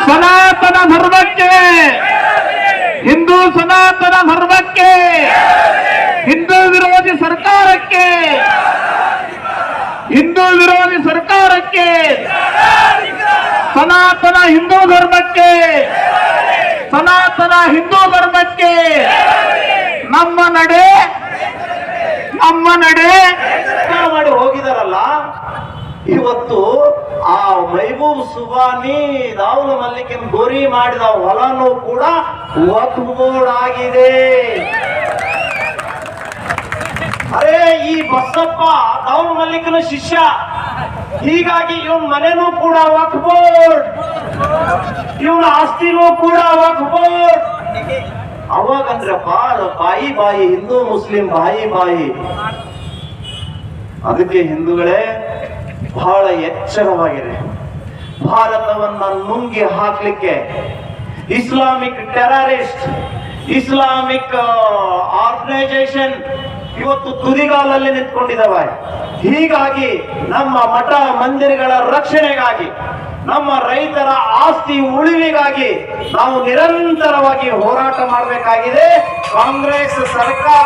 ಸನಾತನ ಧರ್ಮಕ್ಕೆ, ಹಿಂದೂ ಸನಾತನ ಧರ್ಮಕ್ಕೆ, ಹಿಂದೂ ವಿರೋಧಿ ಸರ್ಕಾರಕ್ಕೆ, ಹಿಂದೂ ವಿರೋಧಿ ಸರ್ಕಾರಕ್ಕೆ, ಸನಾತನ ಹಿಂದೂ ಧರ್ಮಕ್ಕೆ, ಸನಾತನ ಹಿಂದೂ ಧರ್ಮಕ್ಕೆ ನಮ್ಮ ನಡೆ ಮಾಡಿ ಹೋಗಿದಾರಲ್ಲ. ಇವತ್ತು ಆ ಮೈಬೂಬ್ ಸುಬಾನಿ ದಾವೂದ್ ಮಲ್ಲಿಕನ್ ಗೋರಿ ಮಾಡಿದ ಹೊಲನೂ ಕೂಡ ವಕ್ಫ್ ಬೋರ್ಡ್ ಆಗಿದೆ. ಅರೆ ಈ ಬಸಪ್ಪ ದಾವೂದ್ ಮಲ್ಲಿಕನ ಶಿಷ್ಯ, ಹೀಗಾಗಿ ಇವನ್ ಮನೆನೂ ಕೂಡ ವಕ್ಫ್ ಬೋರ್ಡ್, ಇವನ ಆಸ್ತಿನೂ ಕೂಡ ವಕ್ಫ್ ಬೋರ್ಡ್. ಅವಾಗಂದ್ರಪ್ಪ ಬಾಯಿ ಬಾಯಿ, ಹಿಂದೂ ಮುಸ್ಲಿಂ ಬಾಯಿ ಬಾಯಿ. ಅದಕ್ಕೆ ಹಿಂದೂಗಳೇ ಬಹಳ ಎಚ್ಚರವಾಗಿದೆ. ಭಾರತವನ್ನ ನುಂಗಿ ಹಾಕ್ಲಿಕ್ಕೆ ಇಸ್ಲಾಮಿಕ್ ಟೆರರಿಸ್ಟ್, ಇಸ್ಲಾಮಿಕ್ ಆರ್ಗನೈಸೇಷನ್ ಇವತ್ತು ತುದಿಗಾಲಲ್ಲಿ ನಿಂತ್ಕೊಂಡಿದ್ದಾವೆ. ಹೀಗಾಗಿ ನಮ್ಮ ಮಠ ಮಂದಿರಗಳ ರಕ್ಷಣೆಗಾಗಿ, ನಮ್ಮ ರೈತರ ಆಸ್ತಿ ಉಳಿವಿಗಾಗಿ ನಾವು ನಿರಂತರವಾಗಿ ಹೋರಾಟ ಮಾಡಬೇಕಾಗಿದೆ. ಕಾಂಗ್ರೆಸ್ ಸರ್ಕಾರ